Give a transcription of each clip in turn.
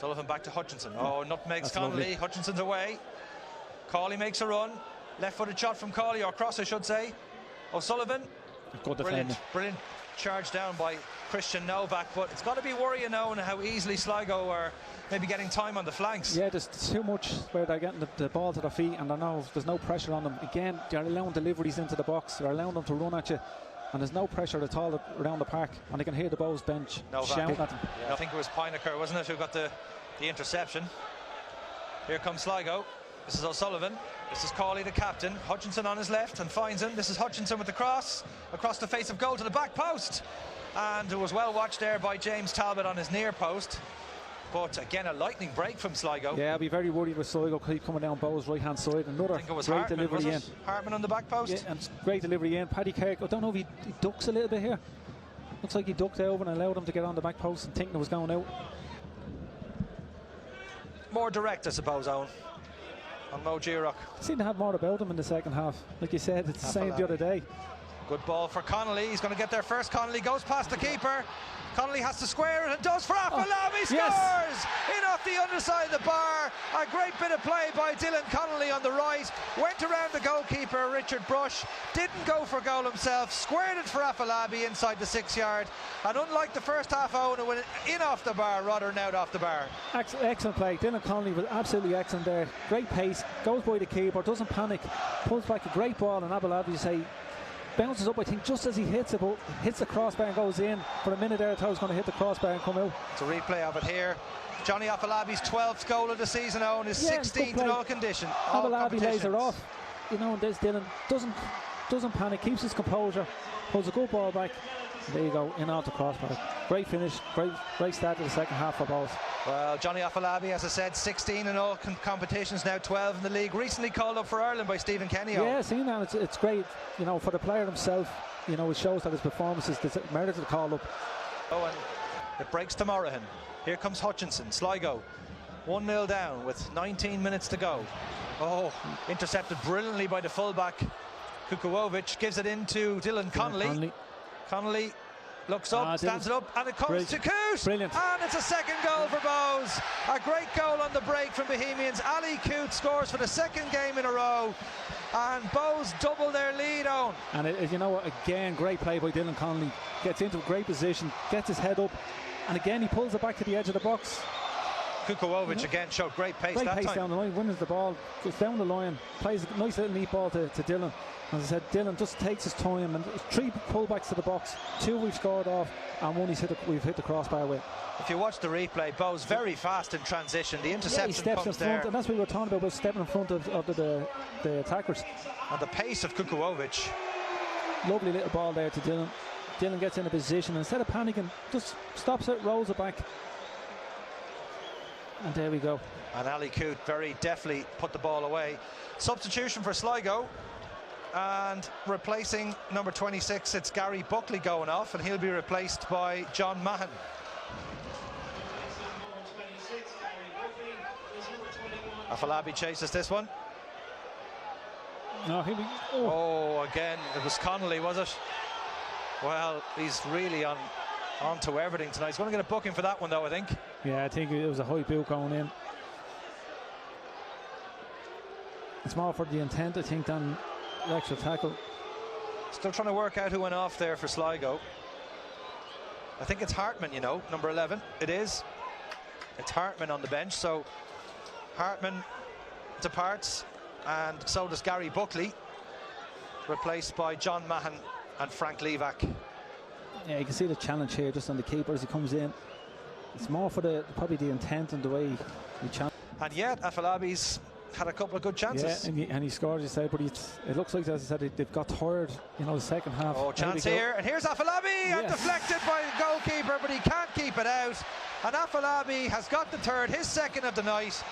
Sullivan back to Hutchinson. Oh, nutmegs That's Connolly. lovely. Hutchinson's away. Cawley makes a run. Left-footed shot from Cawley, or cross I should say. O'Sullivan. Good Brilliant, defending. brilliant charge down by Christian Novak, but it's got to be worrying now how easily Sligo are maybe getting time on the flanks. Yeah, there's too much where they're getting the ball to their feet, and there's no pressure on them. Again, they're allowing deliveries into the box, they're allowing them to run at you, and there's no pressure at all around the park, and they can hear the Bows bench shouting at them. Yeah, I think it was Pinecker, wasn't it, who got the interception. Here comes Sligo. This is O'Sullivan. This is Cawley, the captain. Hutchinson on his left and finds him. This is Hutchinson with the cross across the face of goal to the back post. And it was well watched there by James Talbot on his near post. But again, a lightning break from Sligo. Yeah, I'll be very worried with Sligo coming down Bowes' right hand side. Another great Hartman, delivery in. Hartman on the back post. Yeah, and great delivery in. Paddy Kirk, I don't know if he ducks a little bit here. Looks like he ducked over and allowed him to get on the back post and thinking it was going out. More direct, I suppose, Owen, on Mo Girock. Seem to have more about him in the second half. Like you said, it's the same the other day. Good ball for Connolly. He's going to get there first. Connolly goes past the keeper. Connolly has to square it and does for Afolabi. Scores! Yes. In off the underside of the bar. A great bit of play by Dylan Connolly on the right. Went around the goalkeeper, Richard Brush. Didn't go for goal himself. Squared it for Afolabi inside the 6 yard. And unlike the first half, Owen, it went in off the bar rather than out off the bar. Excellent play. Dylan Connolly was absolutely excellent there. Great pace. Goes by the keeper. Doesn't panic. Pulls back a great ball. And Afolabi, say, bounces up, I think, just as he hits it, but hits the crossbar and goes in. For a minute there, I thought he was going to hit the crossbar and come out. It's a replay of it here. Johnny Afolabi's 12th goal of the season, Owen, is 16th in all condition. Afolabi lays her off. You know, and there's Dylan. Doesn't panic, keeps his composure, pulls a good ball back. There you go, in off the crossbar. Great finish, great start to the second half for both. Well, Johnny Afolabi, as I said, 16 in all competitions, now 12 in the league. Recently called up for Ireland by Stephen Kenny. Yeah, seeing that, it's great. You know, for the player himself, you know, it shows that his performances merited the call up. Oh, and it breaks to Morahan. Here comes Hutchinson, Sligo. 1-0 down with 19 minutes to go. Oh, intercepted brilliantly by the fullback, Kukovic. Gives it into Dylan Connolly. Connolly looks up, stands it up, and it comes to Coote. Brilliant. And it's a second goal for Bows. A great goal on the break from Bohemians. Ali Coote scores for the second game in a row. And Bows double their lead on. And you know what, again, great play by Dylan Connolly. Gets into a great position, gets his head up, and again he pulls it back to the edge of the box. Kukovic again showed great pace that time. Down the line, wins the ball, goes down the line, plays a nice little neat ball to Dylan. As I said, Dylan just takes his time, and 3 pullbacks to the box, 2 we've scored off, and 1 we've hit the crossbar with. If you watch the replay, Bows very fast in transition. The interception he steps comes in front, there. and that's what we were talking about stepping in front of the attackers. And the pace of Kukovic. Lovely little ball there to Dylan. Dylan gets in a position, and instead of panicking, just stops it, rolls it back. And there we go. And Ali Coote very deftly put the ball away. Substitution for Sligo. And replacing number 26, it's Gary Buckley going off, and he'll be replaced by John Mahon. Afolabi chases this one. No, Again, it was Connolly, was it? Well, he's really on to everything tonight. He's going to get a booking for that one, though, I think. Yeah, I think it was a high boot going in. It's more for the intent, I think, than the actual tackle. Still trying to work out who went off there for Sligo. I think it's Hartman, you know, number 11. It is. It's Hartman on the bench. So Hartman departs, and so does Gary Buckley, replaced by John Mahon and Frank Levac. Yeah, you can see the challenge here just on the keeper as he comes in. It's more for probably the intent and the way he challenge. And yet Afolabi's had a couple of good chances. Yeah, and he scored, you say, but it looks like, as I said, they've got tired, you know, the second half. Oh, chance here, and here's Afolabi, and deflected by the goalkeeper, but he can't keep it out. And Afolabi has got the third, his second of the night,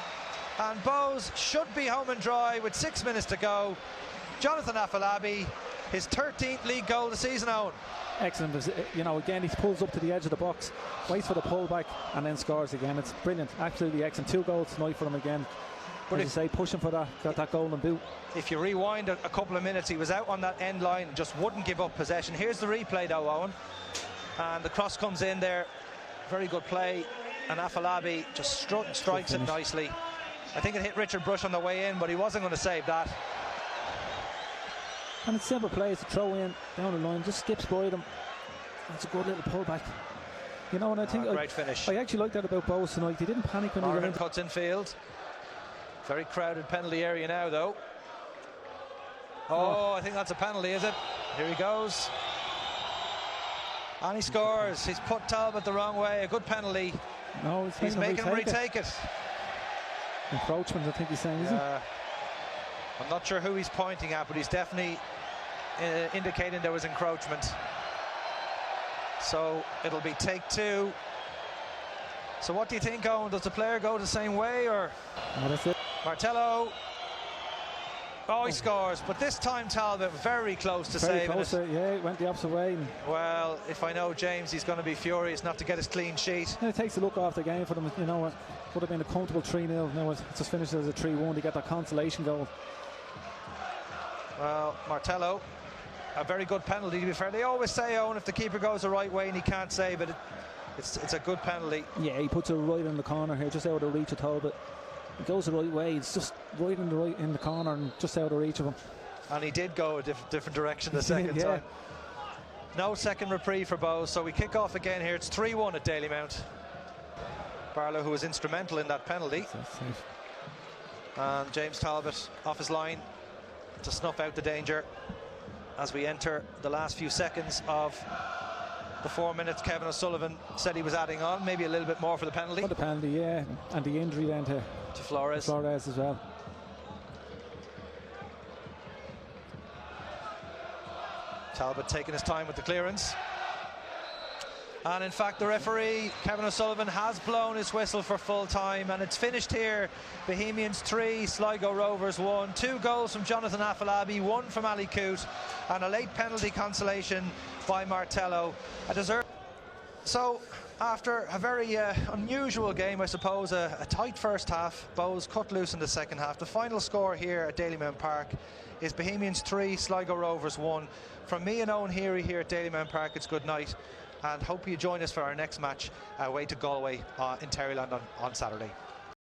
and Bows should be home and dry with 6 minutes to go. Jonathan Afolabi, his 13th league goal of the season, Owen. Excellent. You know, again, he pulls up to the edge of the box, waits for the pullback, and then scores again. It's brilliant, absolutely excellent. 2 goals tonight for him again. But as you say, pushing for that golden boot. If you rewind a couple of minutes, he was out on that end line and just wouldn't give up possession. Here's the replay though, Owen. And the cross comes in there very good play, and Afolabi just strikes it nicely. I think it hit Richard Brush on the way in, but he wasn't going to save that. And it's simple play, it's a throw in down the line, just skips by them. That's a good little pullback. You know, and I think great finish. I actually like that about Bohs tonight. They didn't panic when they went in. Cuts in field. Very crowded penalty area now, though. Oh, I think that's a penalty, is it? Here he goes. And he scores. He's put Talbot the wrong way. A good penalty. No, he's making him retake it. Encroachment, I think he's saying, isn't he? I'm not sure who he's pointing at, but he's definitely indicating there was encroachment. So it'll be take 2. So what do you think, Owen? Does the player go the same way, or? No, that's it. Martello. Oh, he scores, but this time Talbot very close to saving it. Yeah, it went the opposite way. Well, if I know James, he's going to be furious not to get his clean sheet. And it takes a look off the game for them. You know, it would have been a comfortable 3-0. Now it's just finished as a 3-1 to get that consolation goal. Well, Martello, a very good penalty, to be fair. They always say, Owen, if the keeper goes the right way and he can't save it, it's a good penalty. Yeah, he puts it right in the corner here, just out of reach of Talbot. He goes the right way, it's just right in the corner and just out of reach of him. And he did go a different direction the second time. No second reprieve for Bohs, so we kick off again here. It's 3-1 at Dalymount. Barlow, who was instrumental in that penalty. And James Talbot off his line to snuff out the danger as we enter the last few seconds of the 4 minutes. Kevin O'Sullivan said he was adding on, maybe a little bit more for the penalty. For the penalty, yeah, and the injury then to Flores. As well. Talbot taking his time with the clearance. And in fact, the referee, Kevin O'Sullivan, has blown his whistle for full time, and it's finished here. Bohemians 3, Sligo Rovers 1. 2 goals from Jonathan Afolabi, 1 from Ali Coote, and a late penalty consolation by Martello. So, after a very unusual game, I suppose, a tight first half, Bohs cut loose in the second half. The final score here at Dalymount Park is Bohemians 3, Sligo Rovers 1. From me and Owen Heary here at Dalymount Park, it's good night, and hope you join us for our next match away to Galway in Terryland on Saturday.